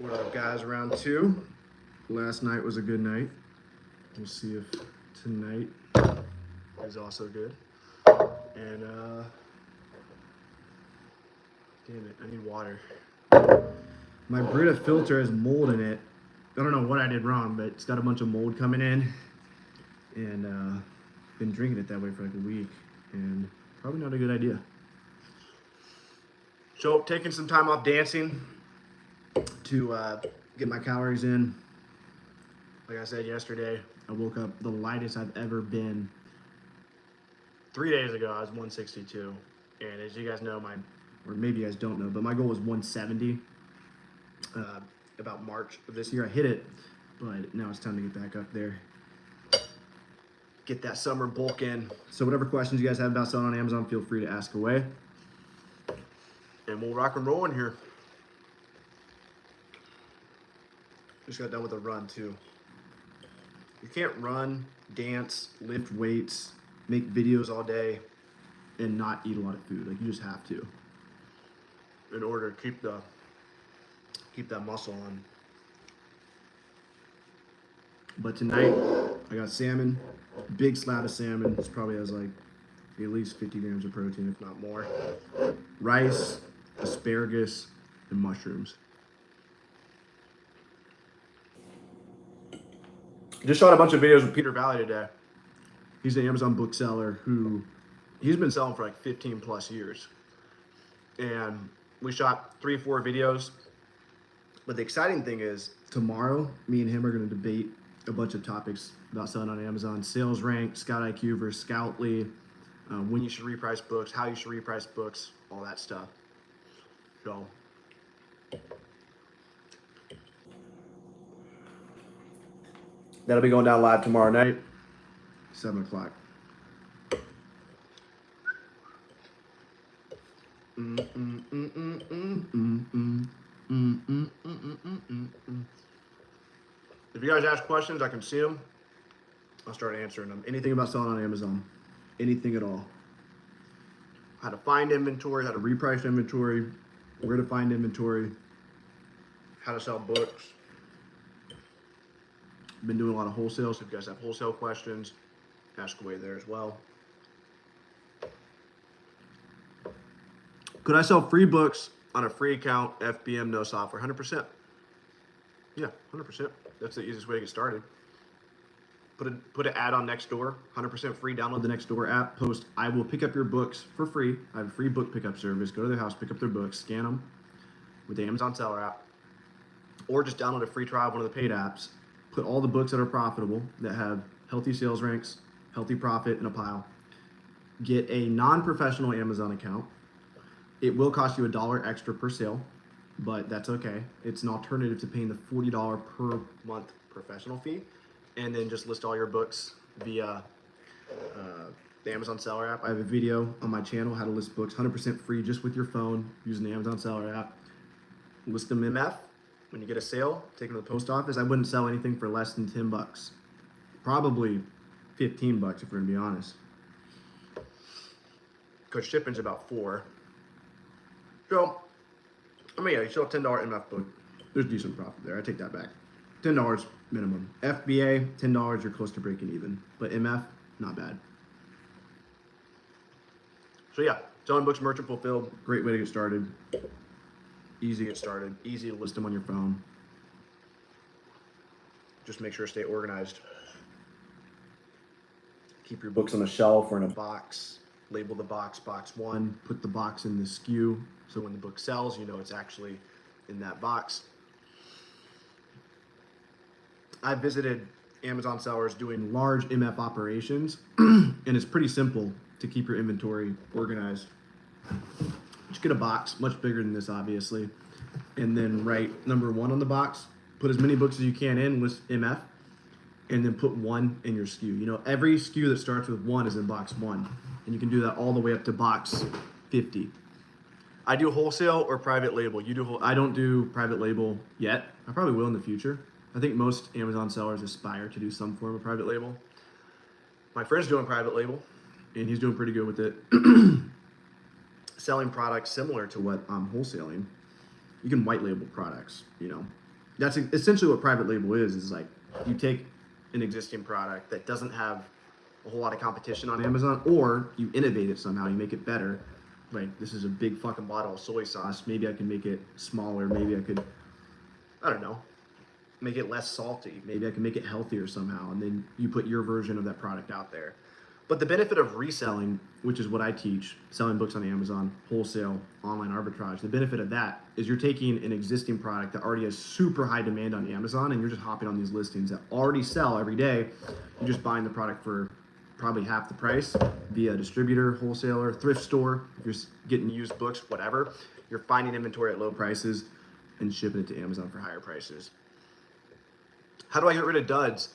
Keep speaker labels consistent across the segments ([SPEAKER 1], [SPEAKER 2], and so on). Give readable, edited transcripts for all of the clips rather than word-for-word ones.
[SPEAKER 1] What up, guys? Round two. Last night was a good night. We'll see if tonight is also good. And damn it, I need water. My Brita filter has mold in it. I don't know what I did wrong, but it's got a bunch of mold coming in, and been drinking it that way for like a week, and probably not a good idea. So taking some time off dancing to get my calories in. Like I said yesterday, I woke up the lightest I've ever been. 3 days ago, I was 162, and as you guys know, or maybe you guys don't know, but my goal was 170 about March of this year. I hit it, but now it's time to get back up there. Get that summer bulk in. So whatever questions you guys have about selling on Amazon, feel free to ask away. And we'll rock and roll in here. Just got done with a run too. You can't run, dance, lift weights, make videos all day, and not eat a lot of food. Like, you just have to, in order to keep that muscle on. But tonight, I got salmon, big slab of salmon. This probably has like at least 50 grams of protein, if not more. Rice, asparagus, and mushrooms. Just shot a bunch of videos with Peter Valley today. He's an Amazon bookseller who he's been selling for like 15 plus years. And we shot 3 or 4 videos. But the exciting thing is tomorrow, me and him are going to debate a bunch of topics about selling on Amazon. Sales rank, Scout IQ versus Scoutly, when you should reprice books, how you should reprice books, all that stuff. So that'll be going down live tomorrow night, 7 o'clock. If you guys ask questions, I can see them. I'll start answering them. Anything about selling on Amazon, anything at all. How to find inventory, how to reprice inventory, where to find inventory, how to sell books. Been doing a lot of wholesale, so if you guys have wholesale questions, ask away there as well. Could I sell free books on a free account, FBM, no software? 100%. Yeah, 100%. That's the easiest way to get started. Put an ad on Nextdoor, 100% free. Download the Nextdoor app. Post, I will pick up your books for free. I have a free book pickup service. Go to their house, pick up their books, scan them with the Amazon Seller app, or just download a free trial of one of the paid apps. Put all the books that are profitable, that have healthy sales ranks, healthy profit in a pile. Get a non-professional Amazon account. It will cost you $1 extra per sale, but that's okay. It's an alternative to paying the $40 per month professional fee. And then just list all your books via the Amazon Seller app. I have a video on my channel, how to list books 100% free just with your phone using the Amazon Seller app. List them MF. When you get a sale, take them to the post office. I wouldn't sell anything for less than 10 bucks. Probably 15 bucks if we're gonna be honest. Because shipping's about $4. So, I mean, yeah, you sell a $10 MF book. There's decent profit there. I take that back. $10 minimum. FBA, $10, you're close to breaking even. But MF, not bad. So yeah, selling books merchant fulfilled, great way to get started. Easy to get started, easy to list them on your phone. Just make sure to stay organized. Keep your books on a shelf or in a box. Label the box, box 1. Put the box in the SKU, so when the book sells, you know it's actually in that box. I visited Amazon sellers doing large MF operations, and it's pretty simple to keep your inventory organized. Just get a box, much bigger than this obviously, and then write number 1 on the box. Put as many books as you can in, list MF, and then put 1 in your SKU. You know, every SKU that starts with 1 is in box 1, and you can do that all the way up to box 50. I do wholesale or private label. You do I don't do private label yet. I probably will in the future. I think most Amazon sellers aspire to do some form of private label. My friend's doing private label, and he's doing pretty good with it. Selling products similar to what I'm wholesaling. You can white label products, you know. That's essentially what private label is like you take an existing product that doesn't have a whole lot of competition on Amazon, or you innovate it somehow, you make it better. Like, this is a big fucking bottle of soy sauce. Maybe I can make it smaller. Maybe I could, I don't know, make it less salty. Maybe I can make it healthier somehow. And then you put your version of that product out there. But the benefit of reselling, which is what I teach, selling books on Amazon, wholesale, online arbitrage, the benefit of that is you're taking an existing product that already has super high demand on Amazon, and you're just hopping on these listings that already sell every day. You're just buying the product for probably half the price via a distributor, wholesaler, thrift store. If you're getting used books, whatever, you're finding inventory at low prices and shipping it to Amazon for higher prices. How do I get rid of duds?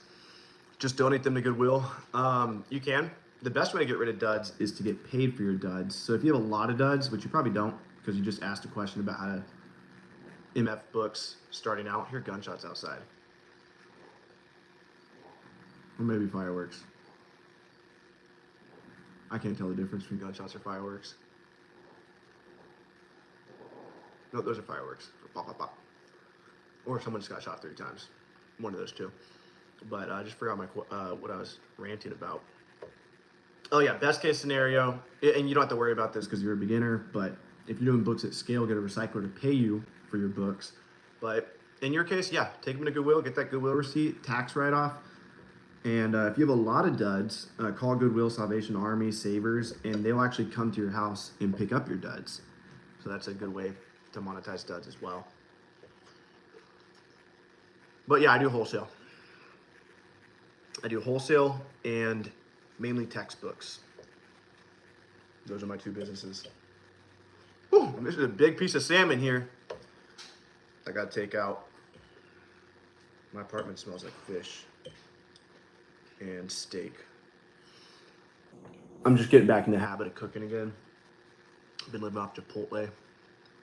[SPEAKER 1] Just donate them to Goodwill. You can. The best way to get rid of duds is to get paid for your duds. So if you have a lot of duds, which you probably don't, because you just asked a question about how to MF books starting out. Hear gunshots outside. Or maybe fireworks. I can't tell the difference between gunshots or fireworks. No, those are fireworks. Pop, pop, pop. Or someone just got shot 3 times. One of those two. But I just forgot what I was ranting about. Oh yeah, best case scenario, and you don't have to worry about this because you're a beginner, but if you're doing books at scale, get a recycler to pay you for your books. But in your case, yeah, take them to Goodwill, get that Goodwill receipt, tax write-off. And if you have a lot of duds, call Goodwill, Salvation Army, Savers, and they'll actually come to your house and pick up your duds. So that's a good way to monetize duds as well. But yeah, I do wholesale. I do wholesale and mainly textbooks. Those are my 2 businesses. Whew, this is a big piece of salmon here. I gotta take out. My apartment smells like fish and steak. I'm just getting back in the habit of cooking again. I've been living off Chipotle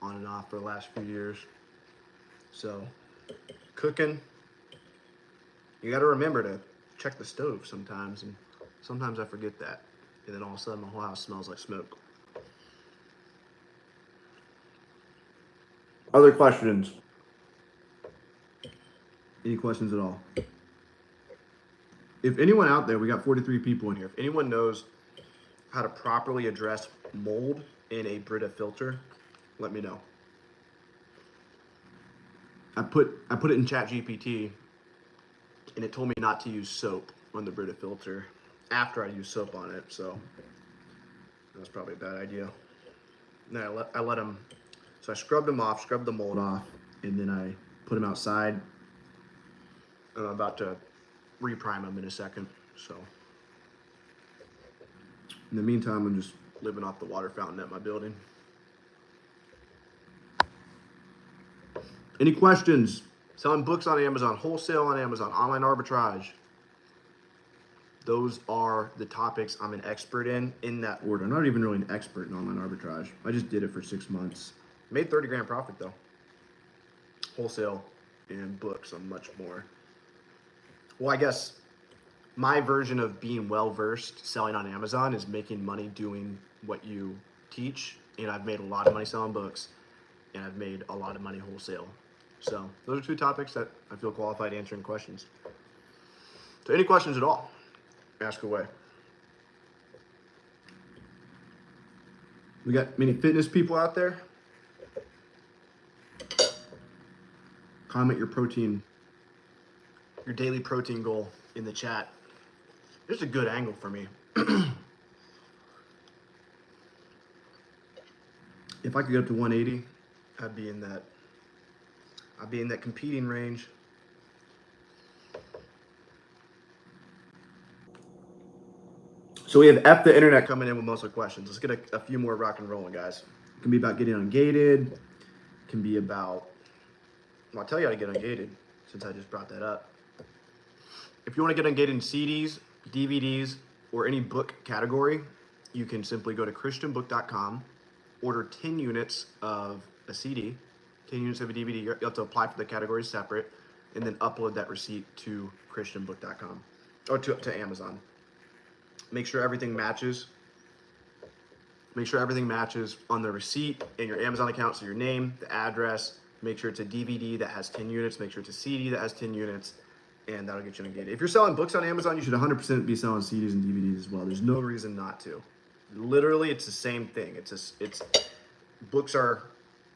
[SPEAKER 1] on and off for the last few years. So, cooking, you gotta remember to check the stove sometimes, and sometimes I forget that. And then all of a sudden my whole house smells like smoke. Other questions? Any questions at all? If anyone out there, we got 43 people in here. If anyone knows how to properly address mold in a Brita filter, let me know. I put it in ChatGPT, and it told me not to use soap on the Brita filter after I used soap on it, so that was probably a bad idea. Then I let them, so I scrubbed them off, scrubbed the mold off, and then I put them outside. And I'm about to reprime them in a second, so. In the meantime, I'm just living off the water fountain at my building. Any questions? Selling books on Amazon, wholesale on Amazon, online arbitrage. Those are the topics I'm an expert in that order. I'm not even really an expert in online arbitrage. I just did it for 6 months. Made 30 grand profit though. Wholesale and books, I'm much more. Well, I guess my version of being well-versed selling on Amazon is making money doing what you teach. And I've made a lot of money selling books, and I've made a lot of money wholesale. So those are 2 topics that I feel qualified answering questions. So any questions at all, ask away. We got many fitness people out there. Comment your daily protein goal in the chat. This is a good angle for me. If I could get up to 180, I'd be in that competing range. So we have F the internet coming in with most of the questions. Let's get a few more rock and rolling, guys. It can be about getting ungated. It can be about, well, I'll tell you how to get ungated since I just brought that up. If you want to get ungated in CDs, DVDs, or any book category, you can simply go to christianbook.com, order 10 units of a CD, 10 units of a DVD. You have to apply for the categories separate, and then upload that receipt to christianbook.com or to Amazon. Make sure everything matches. Make sure everything matches on the receipt and your Amazon account. So your name, the address, Make sure it's a DVD that has 10 units. Make sure it's a CD that has 10 units. And that'll get you ungated. If you're selling books on Amazon, you should 100% be selling CDs and DVDs as well. There's no reason not to. Literally, it's the same thing. Books are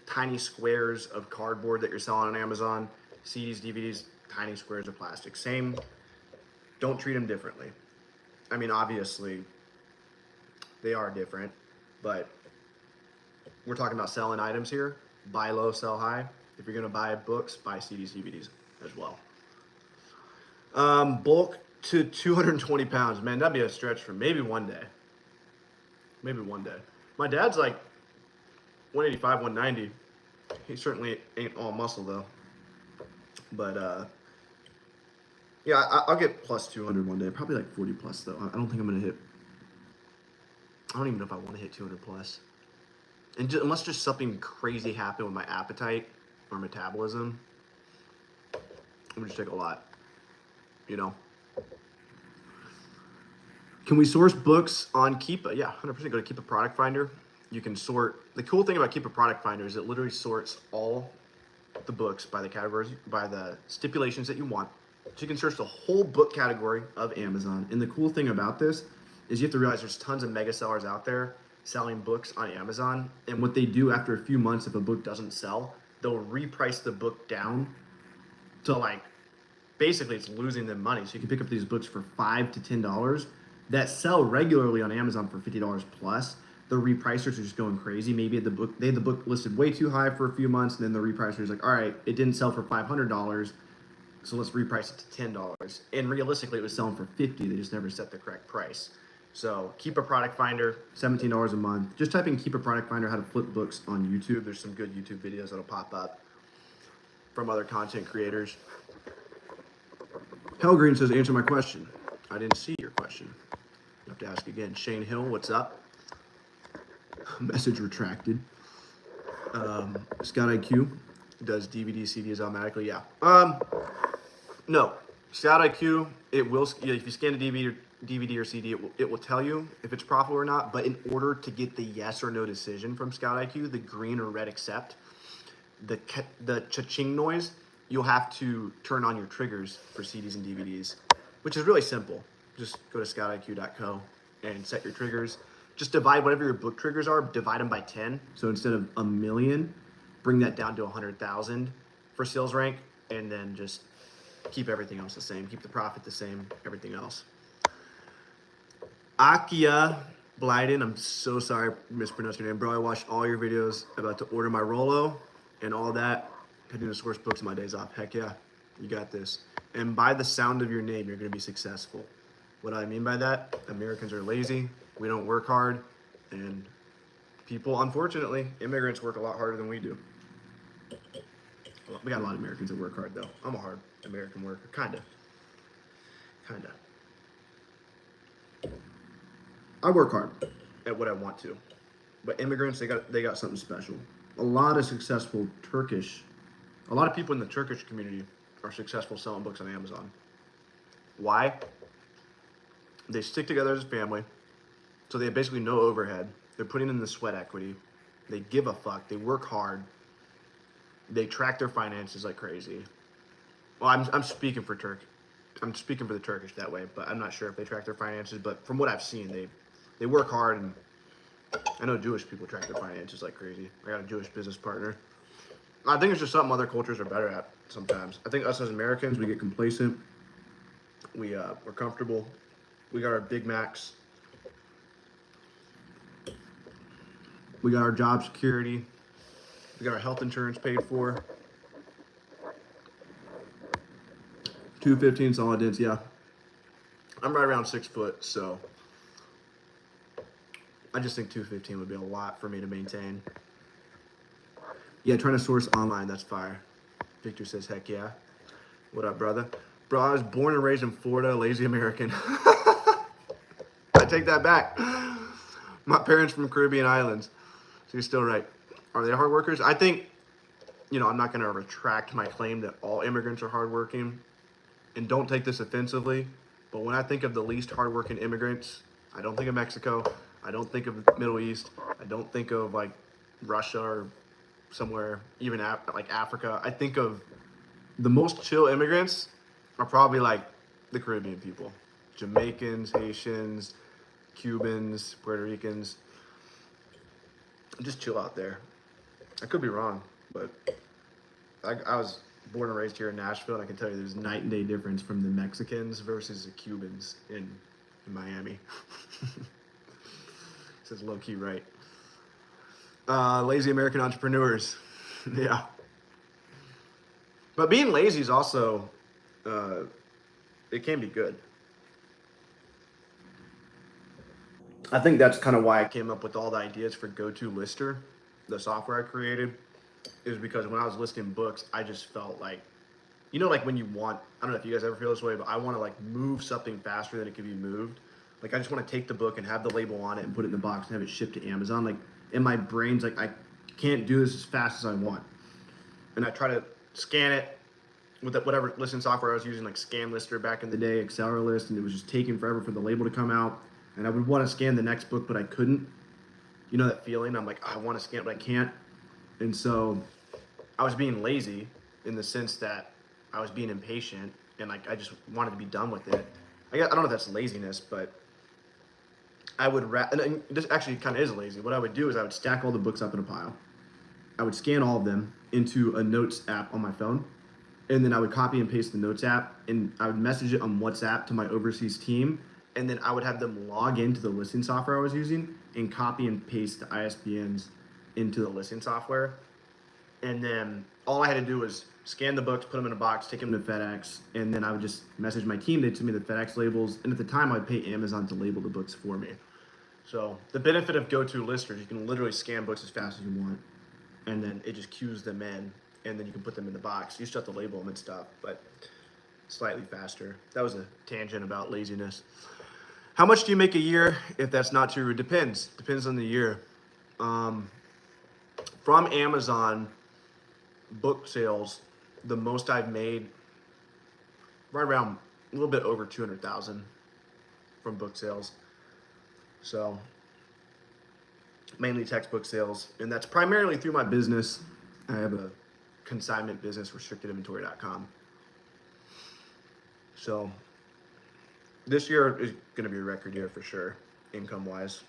[SPEAKER 1] tiny squares of cardboard that you're selling on Amazon. CDs, DVDs, tiny squares of plastic. Same. Don't treat them differently. I mean, obviously, they are different, but we're talking about selling items here. Buy low, sell high. If you're going to buy books, buy CDs, DVDs as well. Bulk to 220 pounds. Man, that'd be a stretch for maybe one day. Maybe one day. My dad's like 185, 190. He certainly ain't all muscle though. But yeah, I'll get plus 200 one day. Probably like 40 plus though. I don't think I'm gonna hit. I don't even know if I want to hit 200 plus. And unless just something crazy happened with my appetite or metabolism, I'm gonna just take a lot. You know. Can we source books on Keepa? Yeah, 100%. Go to Keepa Product Finder. You can sort. The cool thing about Keepa Product Finder is it literally sorts all the books by the categories, by the stipulations that you want. So you can search the whole book category of Amazon. And the cool thing about this is you have to realize there's tons of mega sellers out there selling books on Amazon. And what they do after a few months, if a book doesn't sell, they'll reprice the book down to like, basically it's losing them money. So you can pick up these books for $5 to $10 that sell regularly on Amazon for $50 plus. The repricers are just going crazy. Maybe they had the book listed way too high for a few months, and then the repricer is like, all right, it didn't sell for $500, so let's reprice it to $10. And realistically, it was selling for $50. They just never set the correct price. So keep a product finder, $17 a month. Just type in keep a product finder how to flip books on YouTube. There's some good YouTube videos that'll pop up from other content creators. Hellgreen says, answer my question. I didn't see your question. You have to ask again. Shane Hill, what's up? Message retracted. Scott IQ does DVD CDs automatically. Yeah. No. Scott IQ, it will. If you scan a DVD or CD, it will tell you if it's profitable or not. But in order to get the yes or no decision from Scout IQ, the green or red accept, the cha-ching noise, you'll have to turn on your triggers for CDs and DVDs, which is really simple. Just go to scoutiq.co and set your triggers. Just divide whatever your book triggers are, divide them by 10. So instead of 1 million, bring that down to 100,000 for sales rank, and then just keep everything else the same. Keep the profit the same, everything else. Akia Blyden, I'm so sorry I mispronounced your name, bro. I watched all your videos about to order my Rolo and all that. Heading to source books on my days off. Heck yeah, you got this. And by the sound of your name, you're gonna be successful. What I mean by that, Americans are lazy. We don't work hard, and people, unfortunately, immigrants work a lot harder than we do. Well, we got a lot of Americans that work hard, though. I'm a hard American worker, kinda. I work hard at what I want to, but immigrants, they got something special. A lot of people in the Turkish community are successful selling books on Amazon. Why? They stick together as a family. So they have basically no overhead. They're putting in the sweat equity. They give a fuck. They work hard. They track their finances like crazy. Well, I'm speaking for I'm speaking for the Turkish that way, but I'm not sure if they track their finances. But from what I've seen, they work hard, and I know Jewish people track their finances like crazy. I got a Jewish business partner. I think it's just something other cultures are better at sometimes. I think us as Americans, we get complacent. We're comfortable. We got our Big Macs. We got our job security. We got our health insurance paid for. 215 solid dids, yeah. I'm right around 6 foot, so I just think 215 would be a lot for me to maintain. Yeah, trying to source online, that's fire. Victor says, heck yeah. What up, brother? Bro, I was born and raised in Florida, lazy American. I take that back. My parents from Caribbean islands. So you're still right. Are they hard workers? I think, I'm not going to retract my claim that all immigrants are hardworking. And don't take this offensively, but when I think of the least hardworking immigrants, I don't think of Mexico. I don't think of the Middle East. I don't think of like Russia or somewhere, even like Africa, I think of the most chill immigrants are probably like the Caribbean people, Jamaicans, Haitians, Cubans, Puerto Ricans. Just chill out there. I could be wrong, but I was born and raised here in Nashville, and I can tell you there's night and day difference from the Mexicans versus the Cubans in Miami. Says low key right. Lazy American entrepreneurs. Yeah. But being lazy is also, it can be good. I think that's kind of why I came up with all the ideas for GoToLister, the software I created, is because when I was listing books, I just felt like, like when you want, I don't know if you guys ever feel this way, but I want to like move something faster than it can be moved. Like I just want to take the book and have the label on it and put it in the box and have it shipped to Amazon. Like in my brain's like, I can't do this as fast as I want. And I try to scan it with whatever listing software I was using, like ScanLister back in the day, Acceleralist, and it was just taking forever for the label to come out. And I would want to scan the next book, but I couldn't. You know that feeling? I'm like, I want to scan it, but I can't. And so I was being lazy in the sense that I was being impatient and like I just wanted to be done with it. I don't know if that's laziness, but I would and this actually kind of is lazy. What I would do is I would stack all the books up in a pile. I would scan all of them into a notes app on my phone, and then I would copy and paste the notes app, and I would message it on WhatsApp to my overseas team, and then I would have them log into the listing software I was using and copy and paste the ISBNs into the listing software. And then all I had to do was scan the books, put them in a box, take them to FedEx, and then I would just message my team. They'd send me the FedEx labels, and at the time I'd pay Amazon to label the books for me. So the benefit of GoToLister is you can literally scan books as fast as you want, and then it just queues them in, and then you can put them in the box. You still have to label them and stuff, but slightly faster. That was a tangent about laziness. How much do you make a year? If that's not true, it depends. Depends on the year. From Amazon book sales, the most I've made right around a little bit over 200,000 from book sales. So mainly textbook sales, and that's primarily through my business. I have a consignment business, restrictedinventory.com. So this year is going to be a record year for sure, income wise.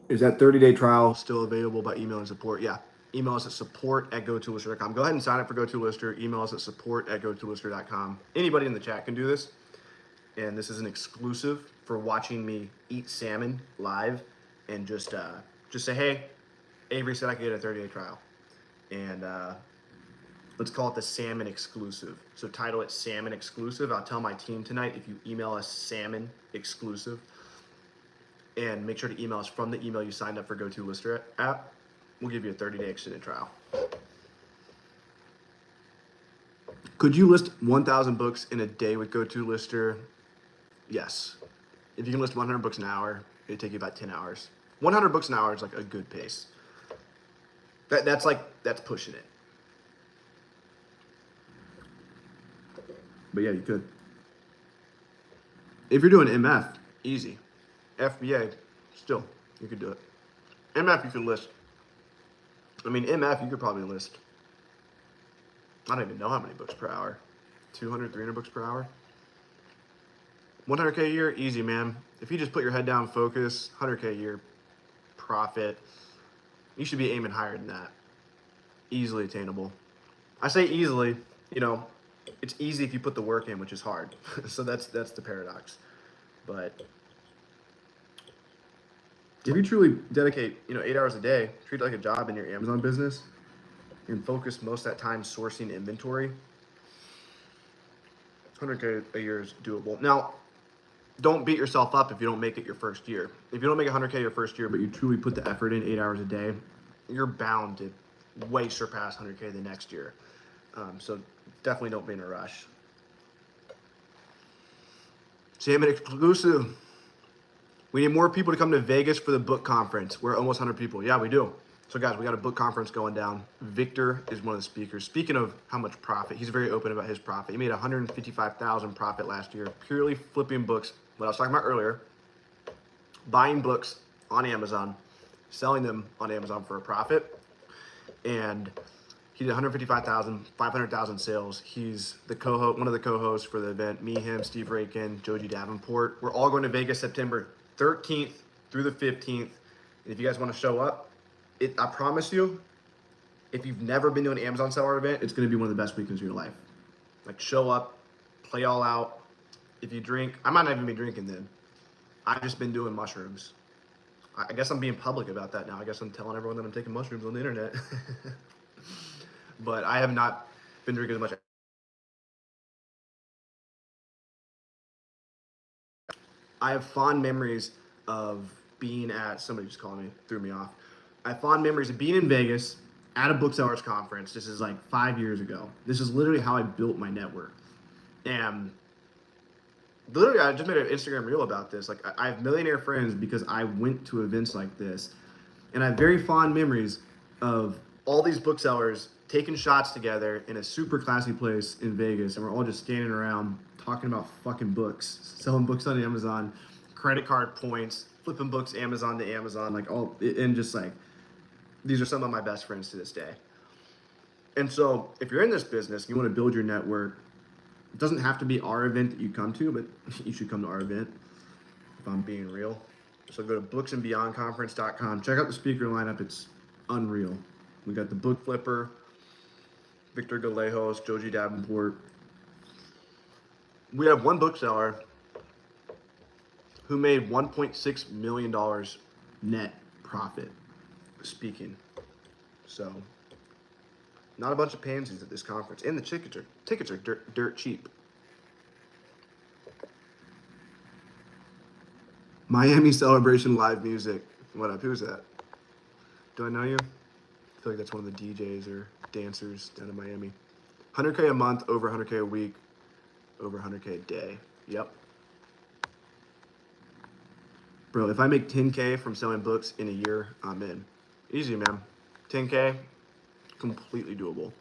[SPEAKER 1] Is that 30-day trial still available by email and support? Yeah. Email us at support@gotolister.com. Go ahead and sign up for GoToLister. Email us at support@gotolister.com. Anybody in the chat can do this. And this is an exclusive for watching me eat salmon live. And just say, hey, Avery said I could get a 30-day trial. And let's call it the salmon exclusive. So title it salmon exclusive. I'll tell my team tonight if you email us salmon exclusive. And make sure to email us from the email you signed up for GoToLister app. We'll give you a 30-day extended trial. Could you list 1,000 books in a day with GoToLister? Yes. If you can list 100 books an hour, it'd take you about 10 hours. 100 books an hour is like a good pace. That's pushing it. But yeah, you could. If you're doing MF, easy. FBA, still, you could do it. MF, you could list. I mean, MF, you could probably list, I don't even know how many books per hour. 200, 300 books per hour. 100K a year, easy, man. If you just put your head down, focus, 100K a year, profit, you should be aiming higher than that. Easily attainable. I say easily, it's easy if you put the work in, which is hard. So that's the paradox. But if you truly dedicate, 8 hours a day, treat it like a job in your Amazon business, and focus most of that time sourcing inventory, 100K a year is doable. Now, don't beat yourself up if you don't make it your first year. If you don't make 100K your first year, but you truly put the effort in 8 hours a day, you're bound to way surpass 100K the next year. So definitely don't be in a rush. Salmon exclusive. We need more people to come to Vegas for the book conference. We're almost 100 people. Yeah, we do. So guys, we got a book conference going down. Victor is one of the speakers. Speaking of how much profit, he's very open about his profit. He made 155,000 profit last year, purely flipping books. What I was talking about earlier, buying books on Amazon, selling them on Amazon for a profit, and he did 155,000, 500,000 sales. He's the co-host, one of the co-hosts for the event. Me, him, Steve Rakin, Joji Davenport. We're all going to Vegas September 13th through the 15th. And if you guys want to show up, I promise you, if you've never been to an Amazon seller event, it's going to be one of the best weekends of your life. Like, show up, play all out. If you drink, I might not even be drinking then. I've just been doing mushrooms. I guess I'm being public about that now. I guess I'm telling everyone that I'm taking mushrooms on the internet. But I have not been drinking as much. I have fond memories of being at, somebody just called me, threw me off. I have fond memories of being in Vegas at a Booksellers conference. This is like 5 years ago. This is literally how I built my network. And literally, I just made an Instagram reel about this. Like, I have millionaire friends because I went to events like this. And I have very fond memories of all these booksellers taking shots together in a super classy place in Vegas. And we're all just standing around talking about fucking books, selling books on Amazon, credit card points, flipping books Amazon to Amazon, like all, and just like, these are some of my best friends to this day. And so if you're in this business and you want to build your network, it doesn't have to be our event that you come to, but you should come to our event, if I'm being real. So go to booksandbeyondconference.com. Check out the speaker lineup. It's unreal. We got the book flipper, Victor Galejos, Joji Davenport. We have one bookseller who made $1.6 million net profit speaking. So, not a bunch of pansies at this conference. And the tickets are dirt cheap. Miami Celebration live music. What up? Who's that? Do I know you? I feel like that's one of the DJs or dancers down in Miami. 100K a month, over 100K a week, over 100K a day. Yep. Bro, if I make 10K from selling books in a year, I'm in. Easy, man. 10K, completely doable.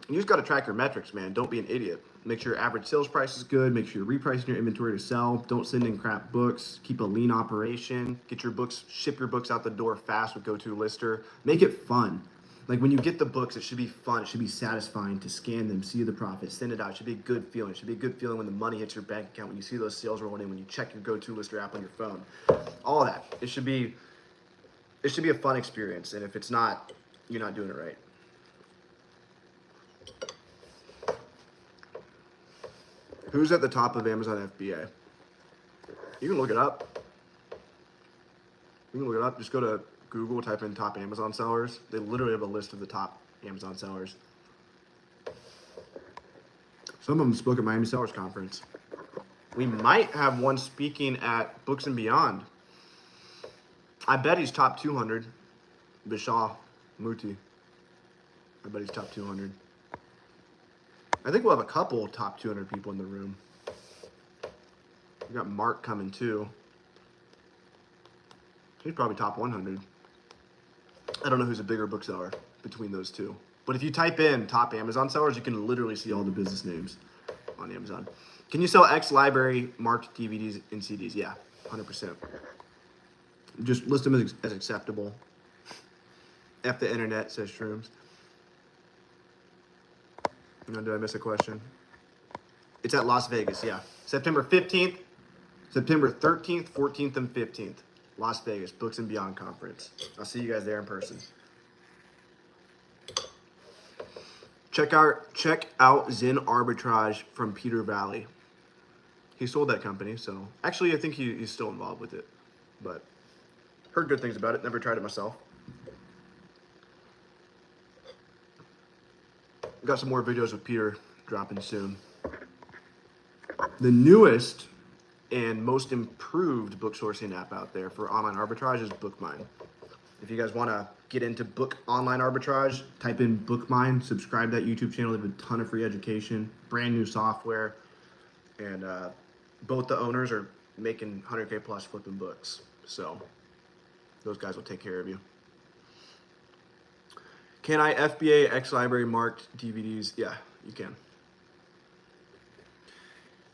[SPEAKER 1] You just got to track your metrics, man. Don't be an idiot. Make sure your average sales price is good. Make sure you're repricing your inventory to sell. Don't send in crap books. Keep a lean operation. Get your books, ship your books out the door fast with GoToLister. Make it fun. Like, when you get the books, it should be fun. It should be satisfying to scan them, see the profit, send it out. It should be a good feeling. It should be a good feeling when the money hits your bank account, when you see those sales rolling in, when you check your GoToLister app on your phone. All of that. It should be a fun experience. And if it's not, you're not doing it right. Who's at the top of Amazon FBA? You can look it up. Just go to Google, type in top Amazon sellers. They literally have a list of the top Amazon sellers. Some of them spoke at Miami Sellers Conference. We might have one speaking at Books and Beyond. I bet he's top 200. Vishal Muti. I bet he's top 200. I think we'll have a couple top 200 people in the room. We got Mark coming too. He's probably top 100. I don't know who's a bigger bookseller between those two. But if you type in top Amazon sellers, you can literally see all the business names on Amazon. Can you sell X library marked DVDs and CDs? Yeah, 100%. Just list them as acceptable. F the internet, says Shrooms. Did I miss a question? It's at Las Vegas, yeah. September 15th, September 13th, 14th, and 15th. Las Vegas, Books and Beyond Conference. I'll see you guys there in person. Check out Zen Arbitrage from Peter Valley. He sold that company, so actually I think he's still involved with it. But heard good things about it, never tried it myself. Got some more videos with Peter dropping soon. The newest and most improved book sourcing app out there for online arbitrage is BookMine. If you guys want to get into book online arbitrage, type in BookMine, subscribe to that YouTube channel. They have a ton of free education, brand new software, and both the owners are making 100K plus flipping books. So those guys will take care of you. Can I FBA X library marked DVDs? Yeah, you can.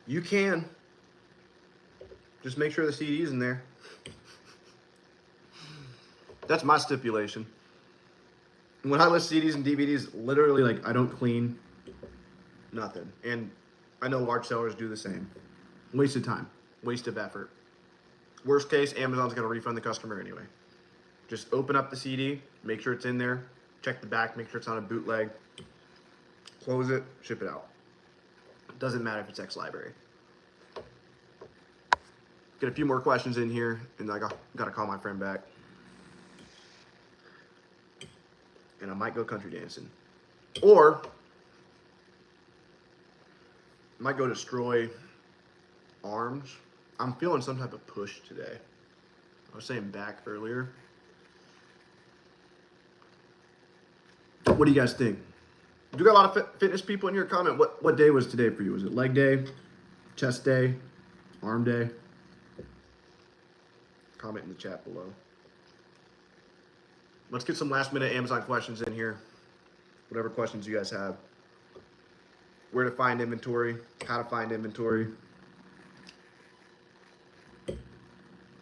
[SPEAKER 1] You can. Just make sure the CD's in there. That's my stipulation. When I list CDs and DVDs, literally, like, I don't clean nothing. And I know large sellers do the same. Waste of time, waste of effort. Worst case, Amazon's going to refund the customer anyway. Just open up the CD, make sure it's in there, check the back, make sure it's not a bootleg, close it, ship it out. It doesn't matter if it's ex-library. Get a few more questions in here, and I got to call my friend back. And I might go country dancing. Or I might go destroy arms. I'm feeling some type of push today. I was saying back earlier. What do you guys think? You got a lot of fitness people in your comment. What day was today for you? Was it leg day, chest day, arm day? Comment in the chat below. Let's get some last minute Amazon questions in here. Whatever questions you guys have. Where to find inventory, how to find inventory,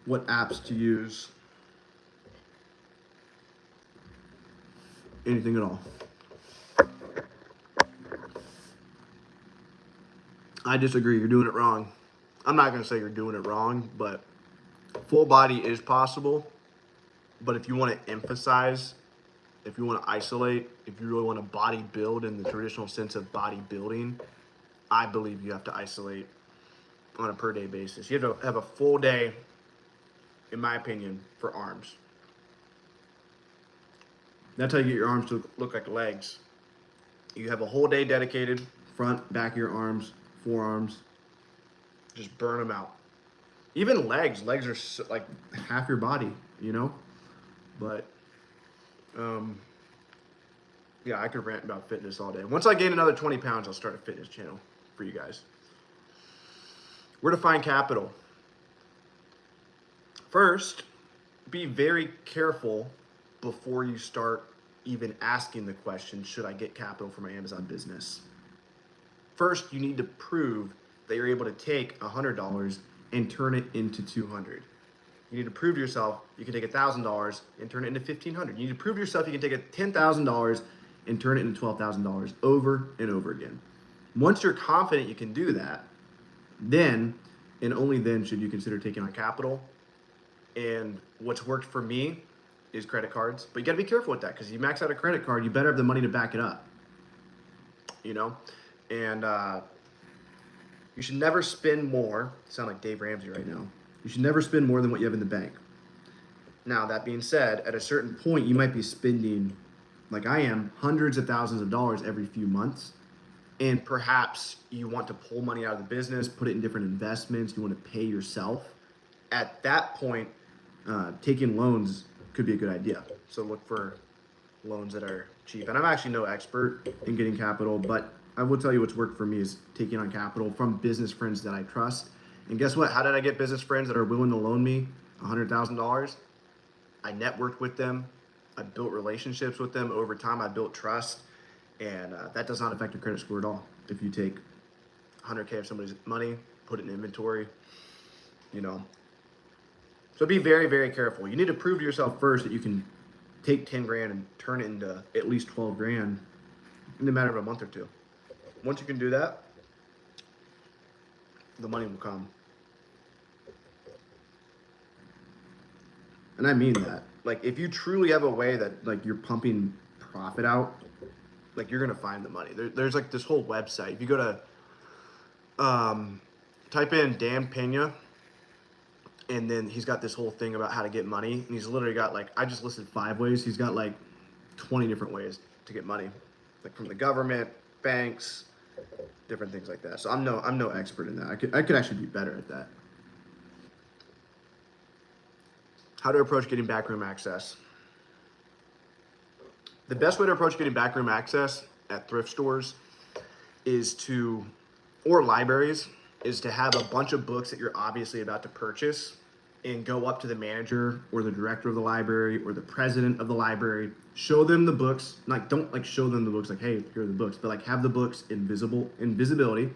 [SPEAKER 1] what apps to use, anything at all. I disagree, you're doing it wrong. I'm not gonna say you're doing it wrong, but full body is possible. But if you want to emphasize, if you want to isolate, if you really want to body build in the traditional sense of bodybuilding, I believe you have to isolate on a per day basis. You have to have a full day, in my opinion, for arms. That's how you get your arms to look like legs. You have a whole day dedicated, front, back of your arms, forearms. Just burn them out. Even legs are so, like half your body, you know? But, yeah, I could rant about fitness all day. Once I gain another 20 pounds, I'll start a fitness channel for you guys. Where to find capital? First, be very careful before you start even asking the question, should I get capital for my Amazon business? First, you need to prove that you're able to take $100 and turn it into $200. You need to prove to yourself you can take $1,000 and turn it into $1,500. You need to prove to yourself you can take $10,000 and turn it into $12,000 over and over again. Once you're confident you can do that, then and only then should you consider taking on capital. And what's worked for me is credit cards. But you got to be careful with that, because you max out a credit card, you better have the money to back it up. You know? And you should never spend more. I sound like Dave Ramsey right now. You should never spend more than what you have in the bank. Now, that being said, at a certain point, you might be spending, like I am, hundreds of thousands of dollars every few months. And perhaps you want to pull money out of the business, put it in different investments. You want to pay yourself. At that point, taking loans could be a good idea. So look for loans that are cheap. And I'm actually no expert in getting capital, but I will tell you what's worked for me is taking on capital from business friends that I trust. And guess what? How did I get business friends that are willing to loan me $100,000? I networked with them. I built relationships with them. Over time, I built trust. And that does not affect your credit score at all. If you take $100K of somebody's money, put it in inventory, you know. So be very, very careful. You need to prove to yourself first that you can take 10 grand and turn it into at least 12 grand in a matter of a month or two. Once you can do that, the money will come. And I mean that. Like, if you truly have a way that, like, you're pumping profit out, like, you're going to find the money. There's, like, this whole website. If you go to, type in Dan Pena, and then he's got this whole thing about how to get money. And he's literally got, like, I just listed 5 ways. He's got, like, 20 different ways to get money. Like, from the government, banks, different things like that. So I'm no expert in that. I could actually be better at that. How to approach getting backroom access. The best way to approach getting backroom access at thrift stores is to, or libraries, is to have a bunch of books that you're obviously about to purchase and go up to the manager or the director of the library or the president of the library, show them the books. Like, don't like show them the books like, hey, here are the books, but like have the books in visibility,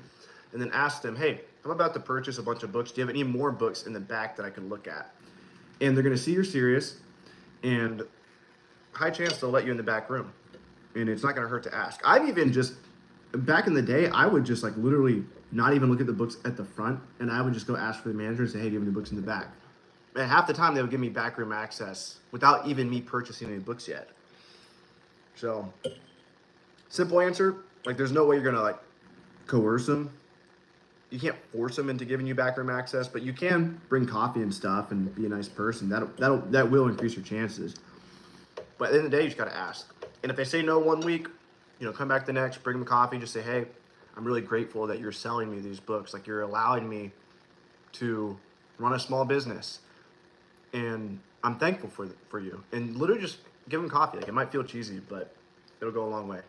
[SPEAKER 1] and then ask them, hey, I'm about to purchase a bunch of books. Do you have any more books in the back that I can look at? And they're going to see you're serious, and high chance they'll let you in the back room. And it's not going to hurt to ask. I've even just, back in the day, I would just like literally not even look at the books at the front, and I would just go ask for the manager and say, hey, do you have any books in the back? And half the time they would give me backroom access without even me purchasing any books yet. So, simple answer, like there's no way you're going to like coerce them. You can't force them into giving you backroom access, but you can bring coffee and stuff and be a nice person. That will increase your chances. But at the end of the day, you just got to ask. And if they say no one week, come back the next, bring them coffee, just say, hey, I'm really grateful that you're selling me these books. Like you're allowing me to run a small business, and I'm thankful for you. And literally just give them coffee. Like it might feel cheesy, but it'll go a long way.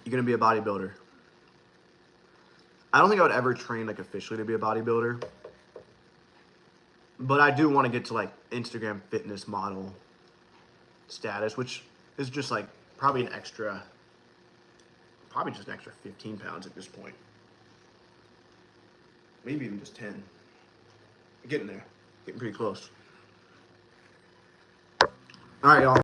[SPEAKER 1] You're gonna be a bodybuilder. I don't think I would ever train like officially to be a bodybuilder, but I do want to get to like Instagram fitness model status, which is just like probably just an extra 15 pounds at this point. Maybe even just 10. Getting there. Getting pretty close. All right, y'all.